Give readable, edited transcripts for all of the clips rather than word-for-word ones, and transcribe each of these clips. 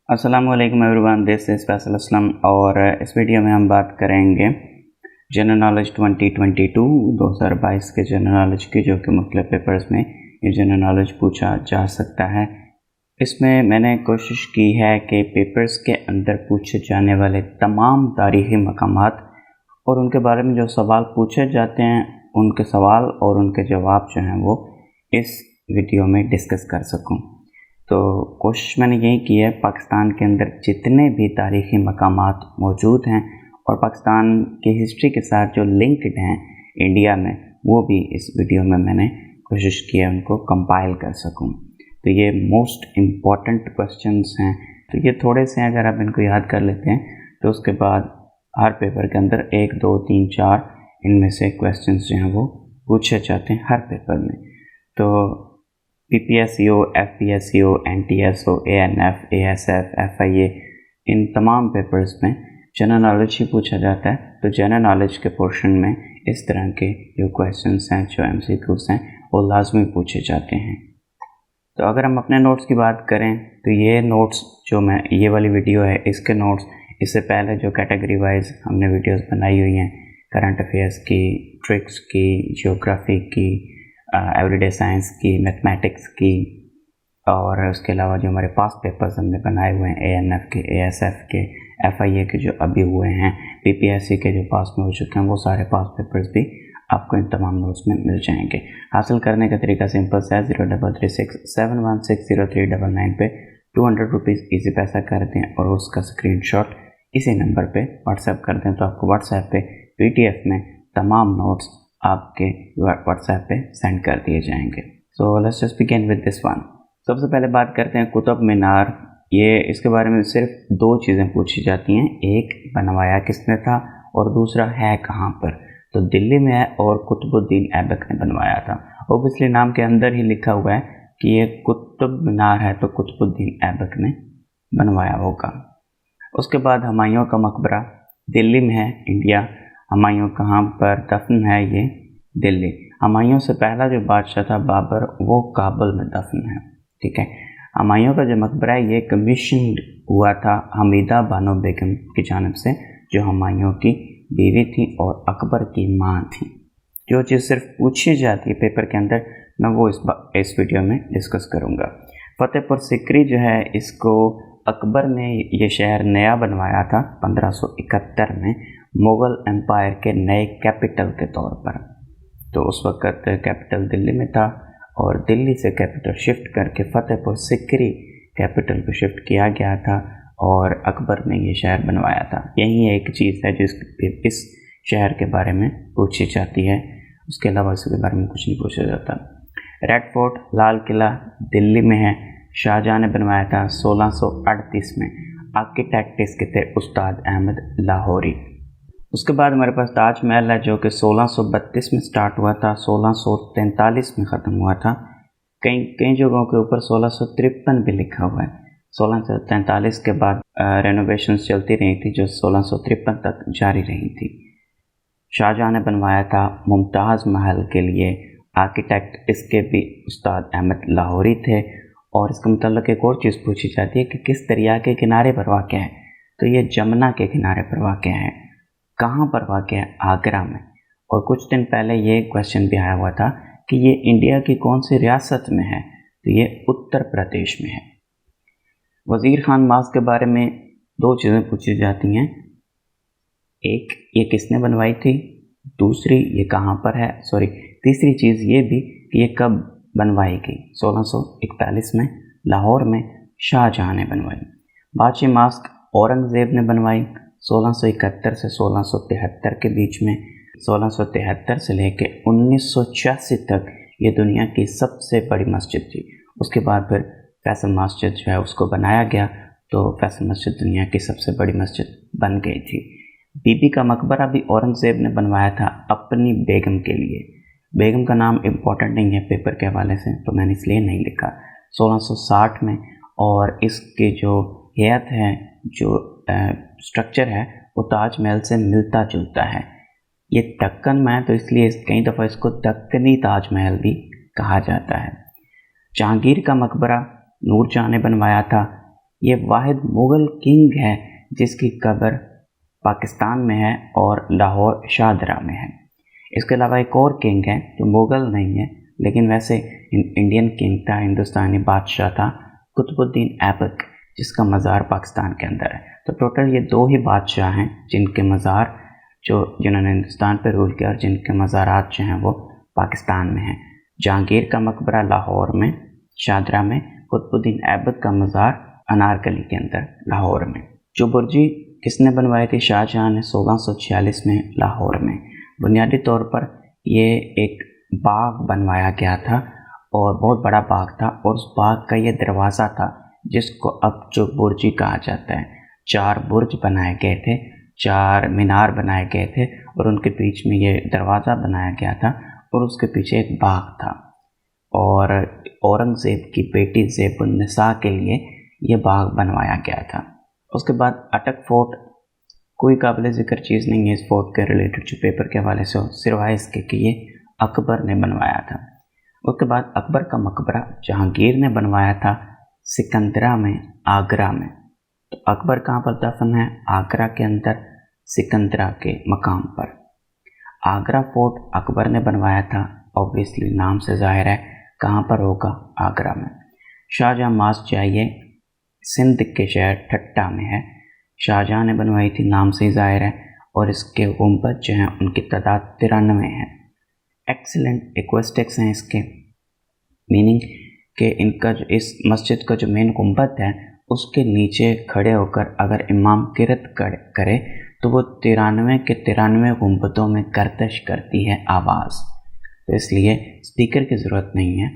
अस्सलाम वालेकुम everyone, this is Faisal Aslam और इस वीडियो में हम बात करेंगे जनरल नॉलेज 2022 के जनरल नॉलेज की, जो कि मुख्तलिफ पेपर्स में ये जनरल नॉलेज पूछा जा सकता है। इसमें मैंने कोशिश की है कि पेपर्स के अंदर पूछे जाने वाले तमाम तारीख़ी मकामात और उनके बारे में जो सवाल पूछे जाते हैं, उनके सवाल और उनके जवाब जो हैं वो इस वीडियो में डिस्कस कर सकूं। तो कोशिश मैंने यही की है, पाकिस्तान के अंदर जितने भी तारीख़ी मकामात मौजूद हैं और पाकिस्तान की हिस्ट्री के साथ जो लिंक्ड हैं इंडिया में, वो भी इस वीडियो में मैंने कोशिश की है उनको कंपाइल कर सकूं। तो ये मोस्ट इम्पॉर्टेंट क्वेश्चंस हैं, तो ये थोड़े से हैं, अगर आप इनको याद कर लेते हैं तो उसके बाद हर पेपर के अंदर 1, 2, 3, 4 इनमें से क्वेश्चंस जो हैं वो पूछे जाते हैं हर पेपर में। तो PPSCO, FPSCO, NTSO, ANF, ASF, FIA, इन तमाम पेपर्स में जनरल नॉलेज ही पूछा जाता है। तो जनरल नॉलेज के पोर्शन में इस तरह के जो क्वेश्चंस हैं, जो MCQs हैं, वो लाजमी पूछे जाते हैं। तो अगर हम अपने नोट्स की बात करें तो ये नोट्स जो मैं ये वाली वीडियो है, इसके नोट्स इससे पहले जो कैटेगरी वाइज हमने वीडियोस बनाई हुई हैं, करंट अफेयर्स की, ट्रिक्स की, जियोग्राफी की, एवरीडे साइंस की, मैथमेटिक्स की, और उसके अलावा जो हमारे पास्ट पेपर्स हमने बनाए हुए हैं ANF के, ASF के, FIA के जो अभी हुए हैं, PPSC के जो पास में हो चुके हैं, वो सारे पास्ट पेपर्स भी आपको इन तमाम नोट्स में मिल जाएंगे। हासिल करने का तरीका सिंपल सा है, 0336716039 पे 200 रुपीज़ ईजी पैसा कर दें और उसका स्क्रीनशॉट इसी नंबर पे व्हाट्सएप कर दें, तो आपको व्हाट्सएप पे PDF में तमाम नोट्स आपके व्हाट्सएप पे सेंड कर दिए जाएंगे। So let's just begin with this one. सबसे पहले बात करते हैं कुतुब मीनार। ये इसके बारे में सिर्फ 2 चीज़ें पूछी जाती हैं, एक बनवाया किसने था और दूसरा है कहाँ पर। तो दिल्ली में है और कुतुबुद्दीन ऐबक ने बनवाया था। ओबियसली नाम के अंदर ही लिखा हुआ है कि ये कुतुब मीनार है, तो कुतुबुद्दीन ऐबक ने बनवाया होगा। उसके बाद हुमायूं का मकबरा दिल्ली में है, इंडिया। हुमायूं कहाँ पर दफन है? ये दिल्ली। हुमायूं से पहला जो बादशाह था बाबर, वो काबुल में दफन है, ठीक है। हुमायूं का जो मकबरा है ये कमीशन हुआ था हमीदा बानो बेगम की जानिब से, जो हुमायूं की बीवी थी और अकबर की माँ थी। जो चीज़ सिर्फ पूछी जाती है पेपर के अंदर, मैं वो इस वीडियो में डिस्कस करूँगा। फतेहपुर सिकरी जो है, इसको अकबर ने ये शहर नया बनवाया था 1571 में मुग़ल एम्पायर के नए कैपिटल के तौर पर। तो उस वक़्त कैपिटल दिल्ली में था और दिल्ली से कैपिटल शिफ्ट करके फतेहपुर सिकरी कैपिटल को शिफ्ट किया गया था और अकबर ने ये शहर बनवाया था। यही एक चीज़ है जो इस शहर के बारे में पूछी जाती है, उसके अलावा इसके बारे में कुछ नहीं पूछा जाता। रेड फोर्ट, लाल किला दिल्ली में है, शाहजहाँ ने बनवाया था 1638 में। आर्किटेक्ट इसके थे उस्ताद अहमद लाहौरी। उसके बाद हमारे पास ताजमहल है, जो कि 1632 में स्टार्ट हुआ था, 1643 में ख़त्म हुआ था। कई जगहों के ऊपर 1653 भी लिखा हुआ है। 1643 के बाद रेनोवेशंस चलती रही थी, जो 1653 तक जारी रही थी। शाहजहाँ ने बनवाया था मुमताज़ महल के लिए। आर्किटेक्ट इसके भी उस्ताद अहमद लाहौरी थे। और इसके मुताल्लिक़ एक और चीज़ पूछी जाती है कि किस दरिया के किनारे पर वाक़ है? तो ये जमुना के किनारे पर वाक़ है। कहाँ पर वाक़ है? आगरा में। और कुछ दिन पहले ये क्वेश्चन भी आया हुआ था कि ये इंडिया की कौन सी रियासत में है? तो ये उत्तर प्रदेश में है। वज़ीर खान मास्क के बारे में 2 चीज़ें पूछी जाती हैं, एक ये किसने बनवाई थी, दूसरी ये कहाँ पर है, तीसरी चीज़ ये भी कि ये कब बनवाई गई। 1641 में लाहौर में शाहजहाँ ने बनवाई। बादशाही मास्क औरंगज़ेब ने बनवाई 1671 से 1673 के बीच में। 1673 से लेके 1986 तक ये दुनिया की सबसे बड़ी मस्जिद थी। उसके बाद फिर फैसल मस्जिद जो है उसको बनाया गया, तो फैसल मस्जिद दुनिया की सबसे बड़ी मस्जिद बन गई थी। बीबी का मकबरा भी औरंगज़ेब ने बनवाया था अपनी बेगम के लिए। बेगम का नाम इम्पोर्टेंट नहीं है पेपर के हवाले से, तो मैंने इसलिए नहीं लिखा। 1660 में, और इसके जो हैत है, जो स्ट्रक्चर है, वो ताजमहल से मिलता जुलता है। ये दक्कन में है, तो इसलिए कई दफ़ा इसको दक्कनी ताजमहल भी कहा जाता है। जहांगीर का मकबरा नूरजहाँ ने बनवाया था। یہ واحد مغل کنگ ہے جس کی قبر پاکستان میں ہے اور لاہور شاہدرہ میں ہے۔ اس کے علاوہ ایک اور کنگ ہے جو مغل نہیں ہے لیکن ویسے انڈین کنگ تھا، ہندوستانی بادشاہ تھا، قطب الدین ایبک، جس کا مزار پاکستان کے اندر ہے۔ تو ٹوٹل یہ 2 ہی بادشاہ ہیں جن کے مزار جنہوں نے ہندوستان پہ رول کیا اور جن کے مزارات جو ہیں وہ پاکستان میں ہیں۔ جہانگیر کا مقبرہ لاہور میں شاہدرہ میں، قطب الدین ایبک کا مزار انارکلی کے اندر لاہور میں۔ جو برجی کس نے بنوائی تھی؟ شاہجہاں نے 1646 میں لاہور میں۔ بنیادی طور پر یہ ایک باغ بنوایا گیا تھا اور بہت بڑا باغ تھا، اور اس باغ کا یہ دروازہ تھا جس کو اب جو برجی کہا جاتا ہے۔ 4 برج بنائے گئے تھے، 4 مینار بنائے گئے تھے اور ان کے بیچ میں یہ دروازہ بنایا گیا تھا اور اس کے پیچھے ایک باغ تھا، اور اورنگزیب کی بیٹی زیب النساء کے لیے یہ باغ بنوایا گیا تھا۔ اس کے بعد اٹک فورٹ کوئی قابل ذکر چیز نہیں ہے اس فورٹ کے ریلیٹڈ جو پیپر کے حوالے سے سوائے اس کے کہ یہ اکبر نے بنوایا تھا۔ اس کے بعد اکبر کا مقبرہ جہانگیر نے بنوایا تھا سکندرہ میں، آگرہ میں۔ تو اکبر کہاں پر دفن ہے؟ آگرہ کے اندر سکندرہ کے مقام پر۔ آگرہ فورٹ اکبر نے بنوایا تھا، اوبویسلی نام سے ظاہر ہے کہاں پر ہوگا، آگرہ میں۔ شاہجہاں ماسک چاہیے سندھ کے شہر ٹھٹہ میں ہے، شاہجہاں نے بنوائی تھی، نام سے ہی ظاہر ہے، اور اس کے گنبد جو ہیں ان کی تعداد 93 ہے۔ ایکسیلنٹ ایکوسٹکس ہیں اس کے، میننگ کہ ان کا جو اس مسجد کا جو مین گنبد ہے اس کے نیچے کھڑے ہو کر اگر امام قرات کرے تو وہ 93 کے 93 گنبدوں میں گردش کرتی ہے آواز، تو اس لیے اسپیکر کی ضرورت نہیں ہے۔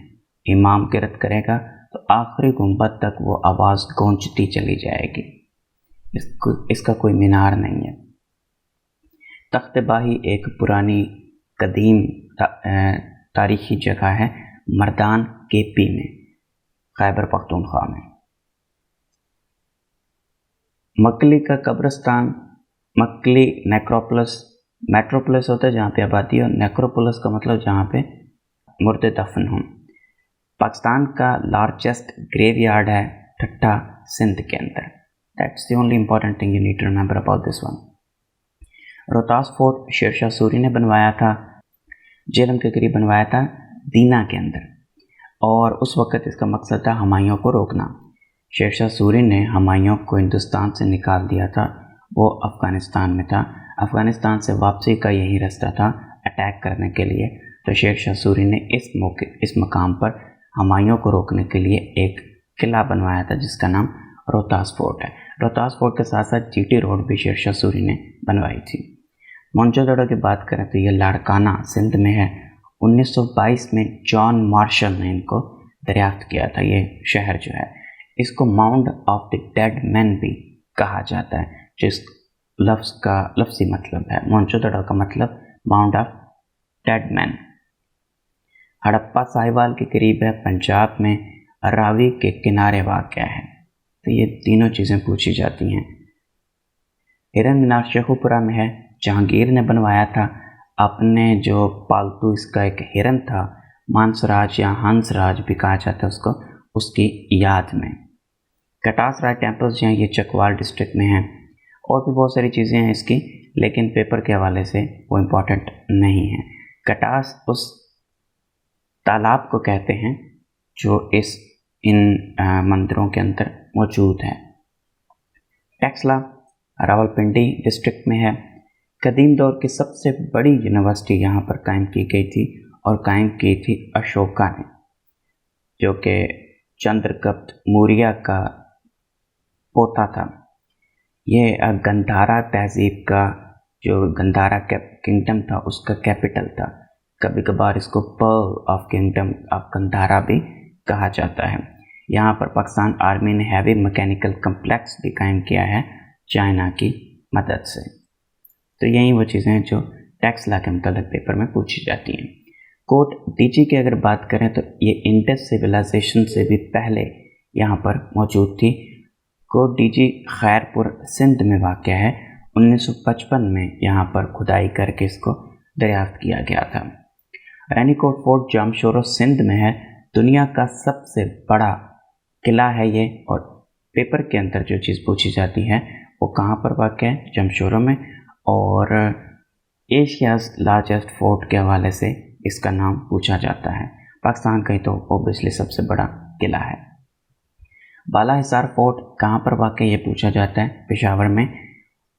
امام قرات کرے گا تو آخری گنبد تک وہ آواز گونجتی چلی جائے گی، اس کا کوئی مینار نہیں ہے۔ تخت باہی ایک پرانی قدیم تاریخی جگہ ہے، مردان کے پی میں، خیبر پختونخوا میں۔ مکلی کا قبرستان، مکلی میٹروپولس ہوتا ہے جہاں پہ آبادی ہو، نیکروپولس کا مطلب جہاں پہ مردے دفن ہوں۔ پاکستان کا لارجسٹ گریو یارڈ ہے ٹھٹہ سندھ کے اندر۔ That's the only important thing you need to remember about this one۔ Rohtas fort Sher Shah نے بنوایا تھا، جہلم کے قریب بنوایا تھا، دینا کے اندر، اور اس وقت اس کا مقصد تھا ہمایوں کو روکنا۔ شیرشاہ سوری نے ہمایوں کو ہندوستان سے نکال دیا تھا، وہ افغانستان میں تھا، افغانستان سے واپسی کا یہی راستہ تھا اٹیک کرنے کے لیے، تو شیرشاہ سوری نے اس مقام پر ہمایوں کو روکنے کے لیے ایک قلعہ بنوایا تھا جس کا نام روہتاس فورٹ ہے۔ روہتاس فورٹ کے ساتھ ساتھ جی ٹی روڈ بھی شیرشاہ سوری نے بنوائی تھی۔ موہنجو دڑو کی بات کریں تو یہ لاڑکانہ سندھ میں ہے۔ 1922 میں جان مارشل نے ان کو دریافت کیا تھا۔ یہ شہر جو ہے اس کو ماؤنڈ آف دی ڈیڈ مین بھی کہا جاتا ہے، جس لفظ کا لفظی مطلب ہے، موہنجو دڑو کا مطلب ماؤنڈ آف ڈیڈ مین۔ ہڑپا ساہیوال کے قریب ہے، پنجاب میں، راوی کے کنارے واقع ہے۔ تو یہ تینوں چیزیں پوچھی جاتی ہیں۔ ہرن مینار شیخوپورہ میں ہے، جہانگیر نے بنوایا تھا اپنے جو پالتو اس کا ایک ہرن تھا، مانس راج یا ہنس راج بھی کہا جاتا ہے اس کو، اس کی یاد میں۔ کٹاس رائے ٹیمپلز جو ہیں یہ چکوال ڈسٹرکٹ میں ہیں، اور بھی بہت ساری چیزیں ہیں اس کی، لیکن پیپر کے حوالے سے وہ امپورٹنٹ نہیں ہیں۔ کٹاس اس تالاب کو کہتے ہیں جو ان مندروں کے اندر موجود ہے۔ ٹیکسلا راولپنڈی ڈسٹرکٹ میں ہے۔ قدیم دور کی سب سے بڑی یونیورسٹی یہاں پر قائم کی گئی تھی، اور قائم کی تھی اشوکا نے، جو کہ چندرگپت موریہ کا پوتا تھا۔ یہ گندھارا تہذیب کا جو گندھارا کنگڈم تھا اس کا کیپٹل تھا، کبھی کبھار اس کو Pearl of kingdom of Gandhara بھی کہا جاتا ہے۔ یہاں پر پاکستان آرمی نے ہیوی میکینیکل کمپلیکس بھی قائم کیا ہے چائنا کی مدد سے۔ تو یہی وہ چیزیں جو ٹیکسلا کے متعلق پیپر میں پوچھی جاتی ہیں۔ کوٹ ڈیجی کی اگر بات کریں تو یہ انڈس سویلائزیشن سے بھی پہلے یہاں پر موجود تھی۔ کوٹ ڈیجی خیرپور سندھ میں واقع ہے۔ 1955 میں یہاں پر کھدائی کر کے اس کو دریافت کیا گیا تھا۔ رانی کوٹ فورٹ جامشورو سندھ میں ہے۔ دنیا کا سب سے بڑا قلعہ ہے یہ، اور पेपर के अंदर जो चीज़ पूछी जाती है वो कहाँ पर वाक़ है, जमशोरों में, और एशियाज़ लार्जेस्ट फोर्ट के हवाले से इसका नाम पूछा जाता है। पाकिस्तान का ही तो ओबियसली सबसे बड़ा किला है। बाला हिसार फोर्ट कहाँ पर वाक़ है ये पूछा जाता है, पेशावर में।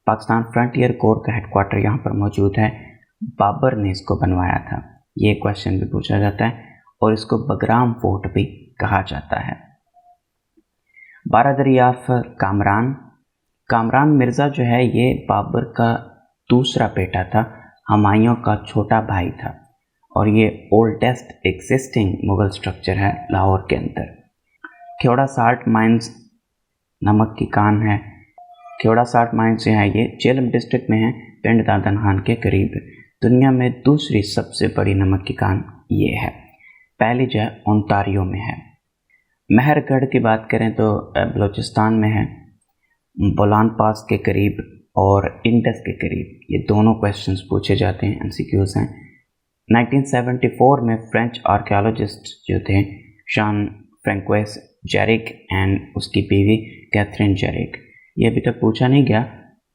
पाकिस्तान फ्रंटियर कोर का हेडक्वार्टर यहाँ पर मौजूद है। बाबर ने इसको बनवाया था, ये क्वेश्चन भी पूछा जाता है, और इसको बगराम फोर्ट भी कहा जाता है। बारादरी ऑफ कामरान मिर्ज़ा जो है ये बाबर का दूसरा बेटा था, हुमायूं का छोटा भाई था, और ये ओल्डेस्ट एग्जिस्टिंग मुग़ल स्ट्रक्चर है लाहौर के अंदर। खेड़ा साल्ट माइंस नमक की कान है। खेड़ा साल्ट माइंस जो है ये जेलम डिस्ट्रिक्ट में है, पिंड दादनखान के करीब। दुनिया में दूसरी सबसे बड़ी नमक की कान ये है, पहली जो है ओंटारियो में है। महरगढ़ की बात करें तो बलूचिस्तान में है, बोलान पास के करीब और इंडस के करीब। ये दोनों क्वेश्चंस पूछे जाते हैं, एमसीक्यूज़ हैं। 1974 में फ्रेंच आर्कियोलॉजिस्ट जो थे शान फ्रैंकोइस जेरिक एंड उसकी बीवी कैथरीन जेरिक, ये अभी तक पूछा नहीं गया।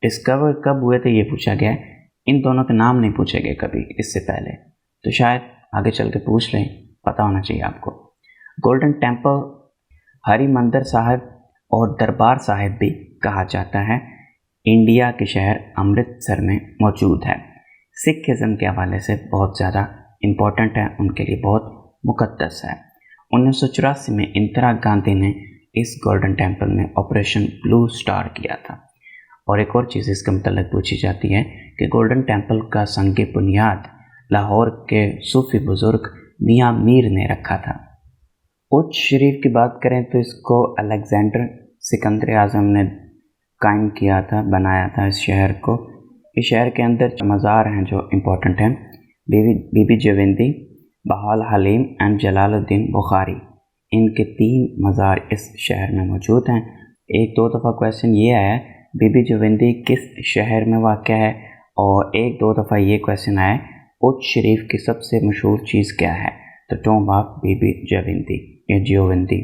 डिस्कवर कब हुए थे ये पूछा गया है, इन दोनों के नाम नहीं पूछे गए कभी इससे पहले, तो शायद आगे चल के पूछ लें, पता होना चाहिए आपको। गोल्डन टेम्पल हरी मंदिर साहिब और दरबार साहिब भी कहा जाता है, इंडिया के शहर अमृतसर में मौजूद है। सिखिज़म के हवाले से बहुत ज़्यादा इम्पोर्टेंट है, उनके लिए बहुत मुक़द्दस है। 1984 में इंदिरा गांधी ने इस गोल्डन टेम्पल में ऑपरेशन ब्लू स्टार किया था। और एक और चीज़ इसके मतलब पूछी जाती है कि गोल्डन टेम्पल का संग बुनियाद लाहौर के सूफी बुज़ुर्ग मियाँ मीर ने रखा था। उच्च शरीफ की बात करें तो इसको अलेक्जेंडर सिकंदर आज़म ने कायम किया था, बनाया था इस शहर को। इस शहर के अंदर मज़ार हैं जो इम्पोर्टेंट हैं, बीबी जवेंदी, बहाल हलीम एंड जलालुद्दीन बुखारी। इनके 3 मज़ार इस शहर में मौजूद हैं। एक दो दफ़ा क्वेश्चन ये आया है बीबी जवेंदी किस शहर में वाक़ है, और एक दो दफ़ा ये क्वेश्चन आया उच्च शरीफ की सबसे मशहूर चीज़ क्या है, तो टॉम्ब ऑफ बीबी जवेंदी या जियोवेंदी।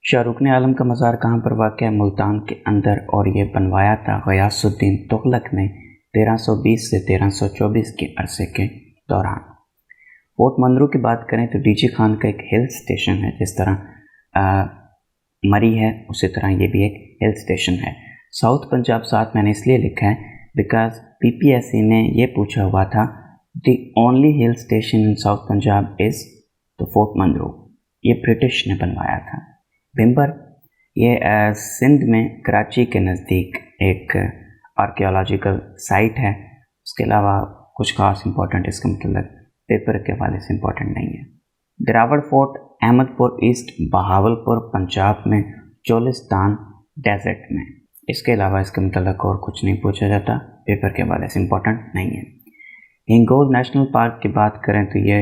शाहरुख आलम का मज़ार कहाँ पर वाक़ है, मुल्तान के अंदर, और ये बनवाया था गयासुद्दीन तुगलक ने 1320 से 1324 के अरसे के दौरान। फोर्ट मंदरू की बात करें तो डीजी खान का एक हिल स्टेशन है, जिस तरह मरी है उसी तरह ये भी एक हिल स्टेशन है। साउथ पंजाब साथ मैंने इसलिए लिखा है बिकॉज पीपीएससी ने ये पूछा हुआ था the only hill station in south Punjab is the Fort Munro, ये ब्रिटिश ने बनवाया था। भिम्बर ये सिंध में कराची के नज़दीक एक आर्कियोलॉजिकल साइट है। उसके अलावा कुछ खास इंपॉर्टेंट इसका मतलब पेपर के हवाले से इम्पोर्टेंट नहीं है। दिरावड़ फोर्ट अहमदपुर ईस्ट बहावलपुर पंजाब में चोलिस्तान डेजर्ट में। इसके अलावा इसके मतलब और कुछ नहीं पूछा जाता, पेपर के हवाले से इम्पोर्टेंट नहीं है। हिंगोल नेशनल पार्क की बात करें तो ये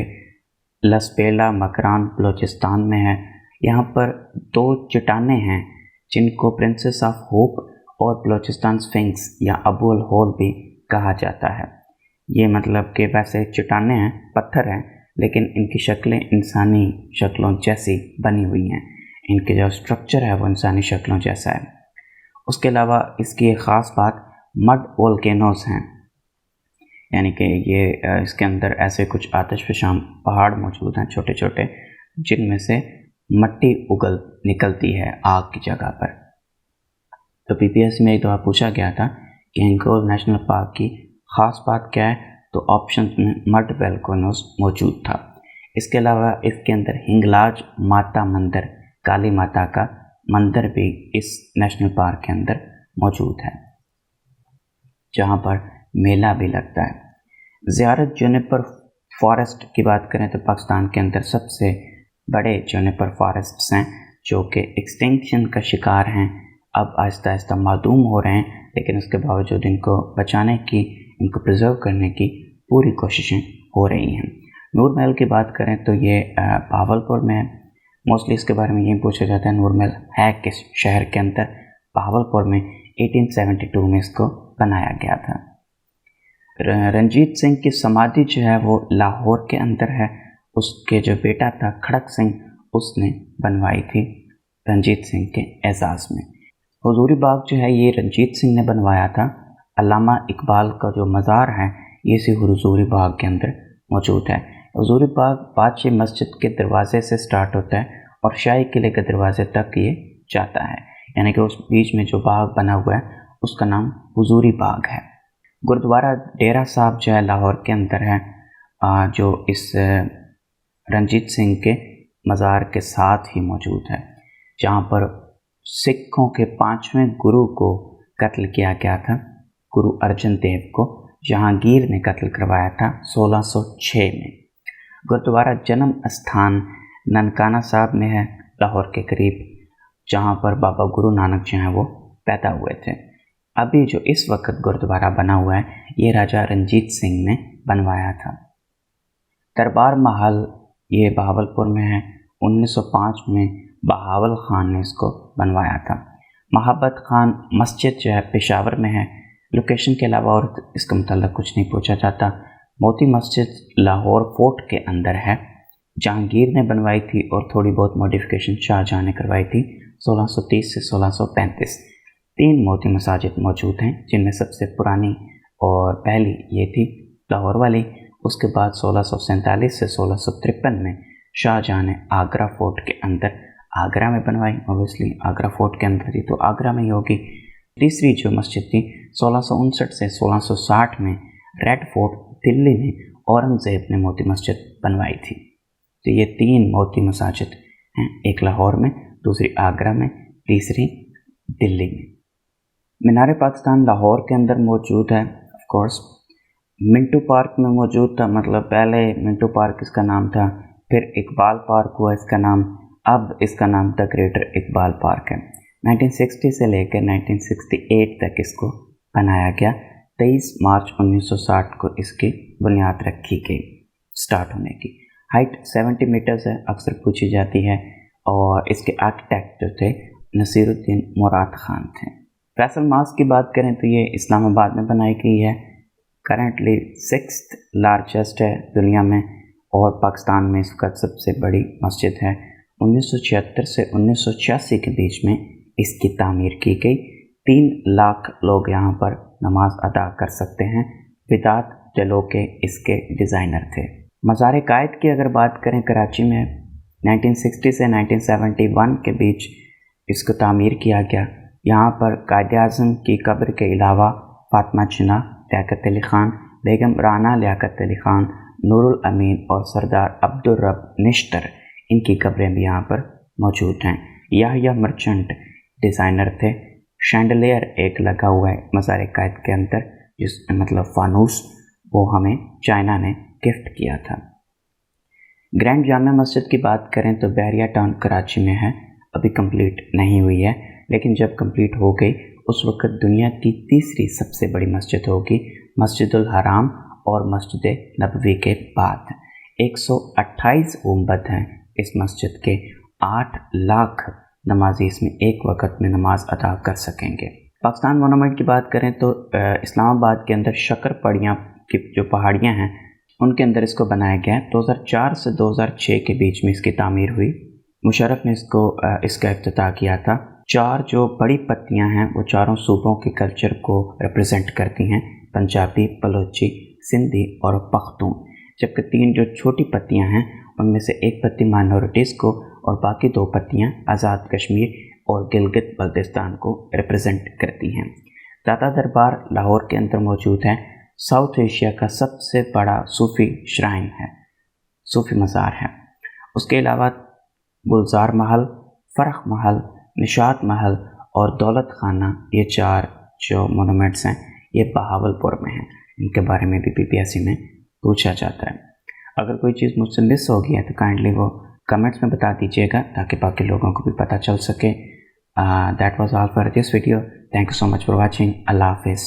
लसपेला मकरान बलूचिस्तान में है। यहाँ पर 2 चट्टानें हैं जिनको प्रिंसेस ऑफ होप और बलूचिस्तान स्फिंक्स या अबुल होल भी कहा जाता है। ये मतलब कि वैसे चट्टानें हैं, पत्थर हैं, लेकिन इनकी शक्लें इंसानी शक्लों जैसी बनी हुई हैं। इनके जो स्ट्रक्चर है वो इंसानी शक्लों जैसा है। उसके अलावा इसकी एक ख़ास बात मड वोल्केनोस हैं, यानी कि ये इसके अंदर ऐसे कुछ आतिशफ़शा पहाड़ मौजूद हैं छोटे छोटे, जिनमें से मट्टी निकलती है आग की जगह पर। तो पीपीएससी में एक दफ़ा पूछा गया था कि हिंगोल नेशनल पार्क की ख़ास बात क्या है, तो ऑप्शन में मड वोल्केनोस मौजूद था। इसके अलावा इसके अंदर हिंगलाज माता मंदिर, काली माता का मंदिर भी इस नेशनल पार्क के अंदर मौजूद है, जहाँ पर मेला भी लगता है। ज़ियारत जुनिपर फॉरेस्ट की बात करें तो पाकिस्तान के अंदर सबसे बड़े जुनिपर फॉरेस्ट्स हैं जो कि एक्सटिंक्शन का शिकार हैं, अब आहिस्ता आहिस्ता मादूम हो रहे हैं, लेकिन उसके बावजूद इनको बचाने की, इनको प्रिजर्व करने की पूरी कोशिशें हो रही हैं। नूर महल की बात करें तो ये बहावलपुर में है। मोस्टली इसके बारे में ये पूछा जाता है नूर महल है किस शहर के अंदर। बहावलपुर में 1872 में इसको बनाया गया था। रंजीत सिंह की समाधि जो है वो लाहौर के अंदर है। उसके जो बेटा था खड़क सिंह, उसने बनवाई थी रंजीत सिंह के एजाज़ में। हुजूरी बाग जो है ये रंजीत सिंह ने बनवाया था। अल्लामा इकबाल का जो मज़ार है ये इसी हुजूरी बाग के अंदर मौजूद है। हुजूरी बाग बादशाही मस्जिद के दरवाज़े से स्टार्ट होता है और शाही किले के दरवाज़े तक ये जाता है, यानी कि उस बीच में जो बाग बना हुआ है उसका नाम हुजूरी बाग है। गुरुद्वारा डेरा साहब जो है लाहौर के अंदर है, जो इस रंजीत सिंह के मज़ार के साथ ही मौजूद है, जहाँ पर सिखों के 5वें गुरु को कत्ल किया गया था। गुरु अर्जन देव को जहांगीर ने कत्ल करवाया था 1606 में। गुरुद्वारा जन्म स्थान ननकाना साहब में है लाहौर के करीब, जहाँ पर बाबा गुरु नानक जो हैं वो पैदा हुए थे। अभी जो इस वक्त गुरुद्वारा बना हुआ है ये राजा रंजीत सिंह ने बनवाया था। दरबार महल ये बहावलपुर में है। 1905 में बहावल खान ने इसको बनवाया था। महाबत खान मस्जिद जो है पेशावर में है। लोकेशन के अलावा और इसका मतलब कुछ नहीं पूछा जाता। मोती मस्जिद लाहौर फोर्ट के अंदर है, जहांगीर ने बनवाई थी और थोड़ी बहुत मॉडिफिकेशन शाहजहाँ ने करवाई थी 1630 से 1635। 3 मोती मसाजिद मौजूद हैं, जिनमें सबसे पुरानी और पहली ये थी लाहौर वाली। उसके बाद 1647 से 1653 में शाहजहाँ ने आगरा फोर्ट के अंदर आगरा में बनवाई। ओबियसली आगरा फोर्ट के अंदर थी तो आगरा में ही होगी। तीसरी जो मस्जिद थी 1659 से 1660 में रेड फोर्ट दिल्ली में औरंगज़ेब ने मोती मस्जिद बनवाई थी। तो ये 3 मोती मसाजिद हैं, एक लाहौर में, दूसरी आगरा में, तीसरी दिल्ली में। मीनार पाकिस्तान लाहौर के अंदर मौजूद है। ऑफ कोर्स मिंटू पार्क में मौजूद था, मतलब पहले मिंटू पार्क इसका नाम था, फिर इकबाल पार्क हुआ इसका नाम, अब इसका नाम द ग्रेटर इकबाल पार्क है। 1960 से लेकर 1968 तक इसको बनाया गया। 23 मार्च 1960 को इसकी बुनियाद रखी गई स्टार्ट होने की। हाइट 70 मीटर्स है, अक्सर पूछी जाती है, और इसके आर्किटेक्ट जो थे नसीरुद्दीन मुराद खान थे। फैसल मॉस्क की बात करें तो ये इस्लामाबाद में बनाई गई है। करंटली 6th लार्जेस्ट है दुनिया में और पाकिस्तान में इसका सबसे बड़ी मस्जिद है। 1976 से 1986 के बीच में इसकी तामीर की गई। 3 लाख लोग यहाँ पर नमाज अदा कर सकते हैं। विदात जलो के इसके डिज़ाइनर थे। मज़ार कायद की अगर बात करें, कराची में 1960 से 1971 के बीच इसको तामीर किया गया। यहाँ पर कायद-ए-आज़म की कब्र के अलावा फातिमा जिन्ना, लियाकत अली ख़ान, बेगम राना लियाकत अली ख़ान, नूरुल अमीन और सरदार अब्दुल रब निश्तर, इनकी कब्रें भी यहाँ पर मौजूद हैं। याह्या मर्चेंट डिज़ाइनर थे। शैंडलियर एक लगा हुआ है मज़ार कायद के अंदर, जिस मतलब फानूस, वो हमें चाइना ने गिफ्ट किया था। ग्रैंड जामिया मस्जिद की बात करें तो बहरिया टाउन कराची में है, अभी कंप्लीट नहीं हुई है, लेकिन जब कंप्लीट हो गई उस वक्त दुनिया की तीसरी सबसे बड़ी मस्जिद होगी, मस्जिदुल हराम और मस्जिद नबवी के बाद। 128 गुंबद हैं इस मस्जिद के। 8 लाख नमाजी इसमें एक वक्त में नमाज अदा कर सकेंगे। पाकिस्तान मोनूमेंट की बात करें तो इस्लामाबाद के अंदर शक्कर पहाड़ियाँ की जो पहाड़ियाँ हैं उनके अंदर इसको बनाया गया है। 2004 से 2006 के बीच में इसकी तामीर हुई। मुशर्रफ ने इसका इफ्तिताह किया था। 4 जो बड़ी पत्तियां हैं वो चारों सूबों के कल्चर को रिप्रेजेंट करती हैं, पंजाबी, बलोची, सिंधी और पख्तून, जबकि 3 जो छोटी पत्तियां हैं उनमें से एक पत्ती माइनॉरिटीज़ को और बाकी 2 पत्तियां आज़ाद कश्मीर और गिलगित बल्तिस्तान को रिप्रेजेंट करती हैं। दादा दरबार लाहौर के अंदर मौजूद है। साउथ एशिया का सबसे बड़ा सूफ़ी श्राइन है, सूफ़ी मज़ार है। उसके अलावा गुलजार महल, फ़रख महल, निशात महल और दौलत खाना, ये 4 जो मोनूमेंट्स हैं ये बहावलपुर में हैं। इनके बारे में भी PPSC में पूछा जाता है। अगर कोई चीज़ मुझसे मिस हो गई है तो काइंडली वो कमेंट्स में बता दीजिएगा ताकि बाकी लोगों को भी पता चल सके। That was all for this video. Thank you so much for watching. अल्लाह हाफिज़।